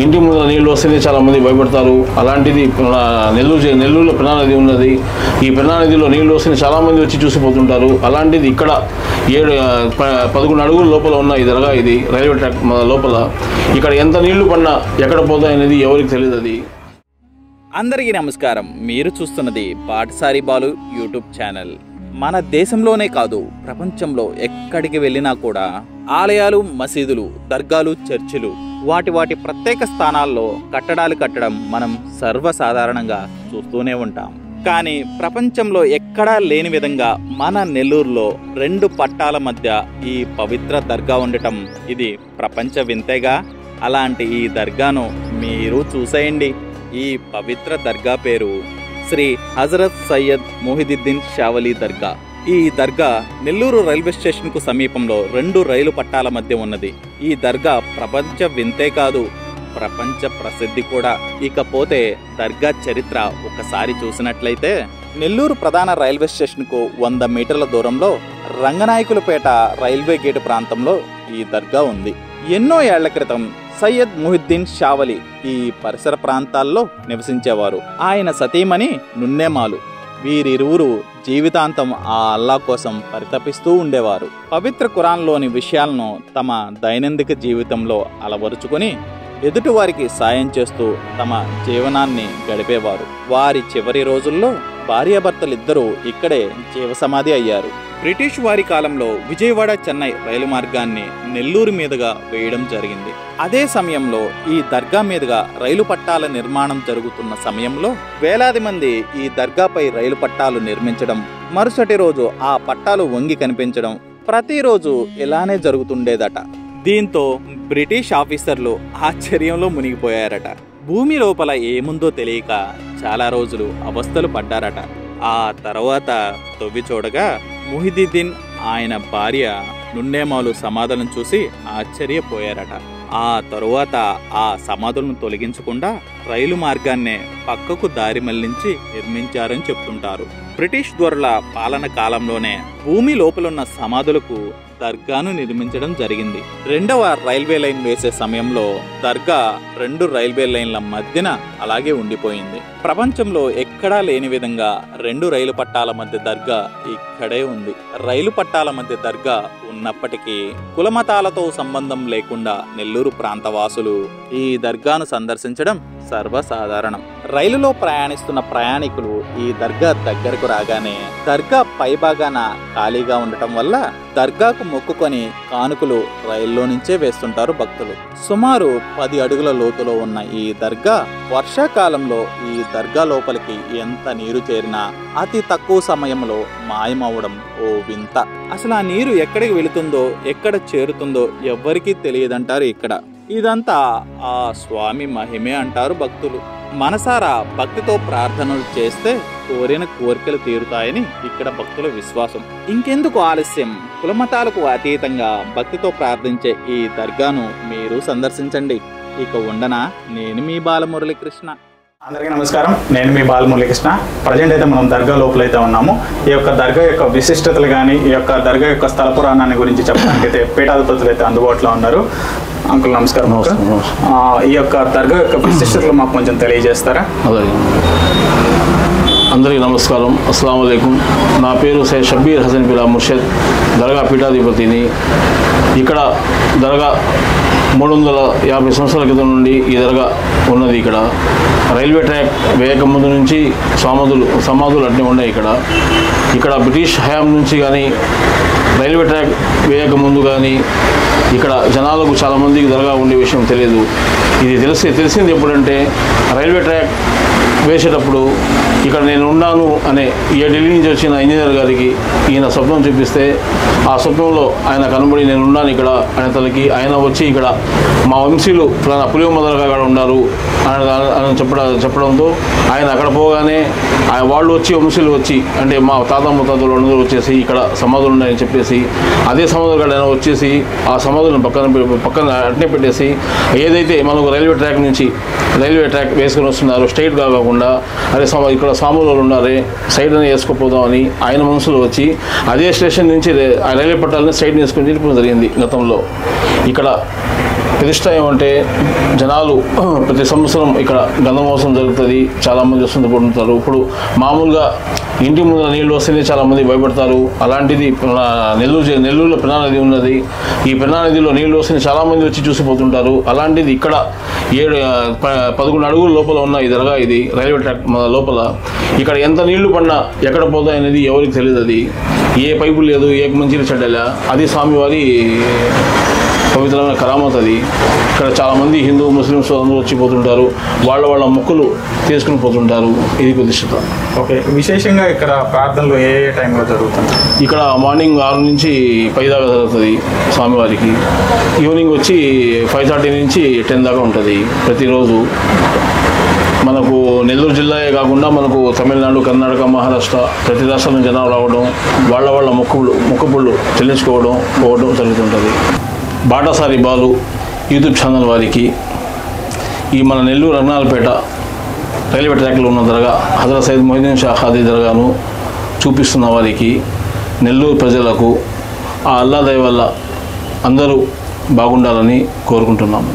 ఇంటి ముందు నీళ్లు వస్తేనే చాలామంది భయపడతారు. అలాంటిది నెల్లూరులో పెన్నా నది ఉన్నది. ఈ పెన్నా నదిలో నీళ్లు వస్తేనే చాలామంది వచ్చి చూసిపోతుంటారు. అలాంటిది ఇక్కడ 11 అడుగుల లోపల ఉన్న ఈ దర్గా, ఇది రైల్వే ట్రాక్ లోపల. ఇక్కడ ఎంత నీళ్లు పడినా ఎక్కడ పోతాయనేది ఎవరికి తెలియదు. అది అందరికీ నమస్కారం. మీరు చూస్తున్నది బాటసారి బాలు యూట్యూబ్ ఛానల్. మన దేశంలోనే కాదు, ప్రపంచంలో ఎక్కడికి వెళ్ళినా కూడా ఆలయాలు, మసీదులు, దర్గాలు, చర్చిలు, వాటి ప్రత్యేక స్థానాల్లో కట్టడాలు కట్టడం మనం సర్వసాధారణంగా చూస్తూనే ఉంటాం. కానీ ప్రపంచంలో ఎక్కడా లేని విధంగా మన నెల్లూరులో 2 పట్టాల మధ్య ఈ పవిత్ర దర్గా ఉండటం ఇది ప్రపంచ వింతేగా. అలాంటి ఈ దర్గాను మీరు చూసేయండి. ఈ పవిత్ర దర్గా పేరు శ్రీ హజరత్ సయ్యద్ మొహిదుద్దీన్ షావలి దర్గా. ఈ దర్గా నెల్లూరు రైల్వే స్టేషన్ కు సమీపంలో 2 రైలు పట్టాల మధ్య ఉన్నది. ఈ దర్గా ప్రపంచ వింతే కాదు, ప్రపంచ ప్రసిద్ధి కూడా. ఇకపోతే దర్గా చరిత్ర ఒకసారి చూసినట్లయితే, నెల్లూరు ప్రధాన రైల్వే స్టేషన్ కు 100 మీటర్ల దూరంలో రంగనాయకులపేట రైల్వే గేటు ప్రాంతంలో ఈ దర్గా ఉంది. ఎన్నో ఏళ్ల క్రితం సయ్యద్ మొహిదుద్దీన్ షావలి ఈ పరిసర ప్రాంతాల్లో నివసించేవారు. ఆయన సతీమణి నున్నేమాలు. వీరిరువురు జీవితాంతం ఆ అల్లా కోసం పరితపిస్తూ ఉండేవారు. పవిత్ర ఖురాన్లోని విషయాలను తమ దైనందిక జీవితంలో అలవరుచుకొని ఎదుటివారికి సాయం చేస్తూ తమ జీవనాన్ని గడిపేవారు. వారి చివరి రోజుల్లో భార్యాభర్తలిద్దరూ ఇక్కడే జీవసమాధి అయ్యారు. బ్రిటిష్ వారి కాలంలో విజయవాడ చెన్నై రైలు మార్గాన్ని నెల్లూరు మీదుగా వేయడం జరిగింది. అదే సమయంలో ఈ దర్గా మీదుగా రైలు పట్టాల నిర్మాణం జరుగుతున్న సమయంలో వేలాది మంది ఈ దర్గాపై రైలు పట్టాలు నిర్మించడం, మరుసటి రోజు ఆ పట్టాలు వంగి కనిపించడం ప్రతిరోజు ఇలానే జరుగుతుండేదట. దీంతో బ్రిటిష్ ఆఫీసర్లు ఆశ్చర్యంలో మునిగిపోయారట. భూమి లోపల ఏముందో తెలియక చాలా రోజులు అవస్థలు పడ్డారట. ఆ తర్వాత తవ్వి చూడగా మొహిదుద్దీన్, ఆయన భార్య నున్నేమాలు సమాధులను చూసి ఆశ్చర్యపోయారట. ఆ తరువాత ఆ సమాధులను తొలగించకుండా రైలు మార్గాన్నే పక్కకు దారి మళ్లించి నిర్మించారని చెప్తుంటారు. బ్రిటిష్ దొరల పాలన కాలంలోనే భూమి లోపలున్న సమాధులకు దర్గాను నిర్మించడం జరిగింది. 2వ రైల్వే లైన్ వేసే సమయంలో దర్గా 2 రైల్వే లైన్ల మధ్యన అలాగే ఉండిపోయింది. ప్రపంచంలో ఎక్కడా లేని విధంగా 2 రైలు పట్టాల మధ్య దర్గా ఇక్కడే ఉంది. రైలు పట్టాల మధ్య దర్గా ఉన్నప్పటికీ కులమతాలతో సంబంధం లేకుండా నెల్లూరు ప్రాంతవాసులు ఈ దర్గాను సందర్శించడం సర్వసాధారణం. రైలులో ప్రయాణిస్తున్న ప్రయాణికులు ఈ దర్గా దగ్గరకు రాగానే దర్గా పైభాగాన ఖాళీగా ఉండటం వల్ల దర్గాకు మొక్కుకొని కానుకలు రైల్లో నుంచే వేస్తుంటారు భక్తులు. సుమారు 10 అడుగుల లోతులో ఉన్న ఈ దర్గా వర్షాకాలంలో ఈ దర్గా లోపలికి ఎంత నీరు చేరినా అతి తక్కువ సమయంలో మాయమవడం ఓ వింత. అసలు ఆ నీరు ఎక్కడికి వెళుతుందో, ఎక్కడ చేరుతుందో ఎవ్వరికీ తెలియదంటారు ఇక్కడ. ఇదంతా ఆ స్వామి మహిమే అంటారు భక్తులు. మనసారా భక్తితో ప్రార్థనలు చేస్తే కోరిన కోరికలు తీరుతాయని ఇక్కడ భక్తుల విశ్వాసం. ఇంకెందుకు ఆలస్యం, కులమతాలకు అతీతంగా భక్తితో ప్రార్థించే ఈ దర్గాను మీరు సందర్శించండి. ఇక ఉండనా, నేను మీ బాలమురళీకృష్ణ. అందరికీ నమస్కారం. నేను మీ బాలమురళీకృష్ణ. ప్రజెంట్ అయితే మనం దర్గా లోపలైతే ఉన్నాము. ఈ యొక్క దర్గా యొక్క విశిష్టతలు కానీ, ఈ యొక్క దర్గా యొక్క స్థల పురాణాన్ని గురించి చెప్పడానికి అయితే పీఠాధిపతులు అయితే అందుబాటులో ఉన్నారు. అంకుల్ నమస్కారం. ఈ యొక్క దర్గా యొక్క విశిష్టతలు మాకు కొంచెం తెలియజేస్తారా? అలాగే. అందరికీ నమస్కారం, అస్సలాము అలైకుం. నా పేరు సయ్యద్ షబ్బీర్ హసన్ పిలా ముర్షద్, దర్గా పీఠాధిపతిని. ఇక్కడ దర్గా 350 సంవత్సరాల క్రితం నుండి ఈ దర్గా ఉన్నది. ఇక్కడ రైల్వే ట్రాక్ వేయక ముందు నుంచి సమాధులు అన్నీ ఉన్నాయి. ఇక్కడ బ్రిటిష్ హయాం నుంచి కానీ, రైల్వే ట్రాక్ వేయక ముందు కానీ ఇక్కడ జనాలకు చాలామందికి దర్గా ఉండే విషయం తెలియదు. ఇది తెలిసింది ఎప్పుడంటే, రైల్వే ట్రాక్ వేసేటప్పుడు ఇక్కడ నేను ఉన్నాను అనే ఢిల్లీ నుంచి వచ్చిన ఇంజనీర్ గారికి ఈయన స్వప్నం చూపిస్తే, ఆ స్వప్నంలో ఆయన కనబడి నేను ఉన్నాను ఇక్కడ అనే తలకి ఆయన వచ్చి ఇక్కడ మా వంశీలు పులివమ్మ దర్గా ఉన్నారు అని చెప్పడంతో ఆయన అక్కడ పోగానే వాళ్ళు వచ్చి వంశీలు వచ్చి, అంటే మా తాత ముత్తాతలు అందరూ వచ్చేసి ఇక్కడ సమాధులు ఉన్నాయని చెప్పేసి, అదే సమాధులు కాడ ఆయన వచ్చేసి ఆ సమాధులను పక్కన అట్నే పెట్టేసి, ఏదైతే మనకు రైల్వే ట్రాక్ వేసుకొని వస్తున్నారు స్ట్రైట్ కాకుండా, అదే ఇక్కడ స్వాములు ఉన్నారే సైడ్ అని వేసుకుపోదామని ఆయన మనసులో వచ్చి అదే స్టేషన్ నుంచి రైల్వే పట్టాలని సైడ్ వేసుకొని వెళ్ళిపోవడం జరిగింది. గతంలో ఇక్కడ ప్రతిష్ట ఏమంటే జనాలు ప్రతి సంవత్సరం ఇక్కడ గంధమోత్సవం జరుగుతుంది, చాలామంది వస్తుంది పడుతుంటారు. ఇప్పుడు మామూలుగా ఇంటి ముందు నీళ్ళు వస్తేనే చాలామంది భయపడతారు. అలాంటిది నెల్లూరులో పెన్నా నది ఉన్నది. ఈ పెన్నా నదిలో నీళ్ళు వస్తేనే చాలామంది వచ్చి చూసిపోతుంటారు. అలాంటిది ఇక్కడ 11 అడుగుల లోపల ఉన్న ఈ దర్గా, ఇది రైల్వే ట్రాక్ లోపల. ఇక్కడ ఎంత నీళ్లు పడినా ఎక్కడ పోతాయి అనేది ఎవరికి తెలియదు. అది ఏ పైపు లేదు, ఏ మంచిగా చెడ్డలా, అది స్వామివారి పవిత్రమైన కరామత్. అది ఇక్కడ చాలామంది హిందూ ముస్లిమ్స్ అందరూ వచ్చిపోతుంటారు, వాళ్ళ మొక్కులు తీసుకుని పోతుంటారు. ఇది ప్రతిష్ఠిత. ఓకే, విశేషంగా ఇక్కడ ప్రార్థనలు ఏ టైంలో జరుగుతుంది? ఇక్కడ మార్నింగ్ 6 నుంచి 10 దాకా జరుగుతుంది స్వామివారికి. ఈవినింగ్ వచ్చి 5:30 నుంచి 10 దాకా ఉంటుంది ప్రతిరోజు. మనకు నెల్లూరు జిల్లాయే కాకుండా మనకు తమిళనాడు, కర్ణాటక, మహారాష్ట్ర ప్రతి రాష్ట్రం నుంచి జనాలు రావడం, వాళ్ళ మొక్కుబళ్ళు చెల్లించుకోవడం పోవడం జరుగుతుంటుంది. బాటసారి బాలు యూట్యూబ్ ఛానల్ వారికి ఈ మన నెల్లూరు రంగనాలపేట రైల్వే ట్రాక్లో ఉన్న దర్గా హజరత్ సయ్యద్ మొయినుద్దీన్ షా ఖాదీ దర్గాను చూపిస్తున్న వారికి, నెల్లూరు ప్రజలకు ఆ అల్లా దయ వల్ల అందరూ బాగుండాలని కోరుకుంటున్నాము.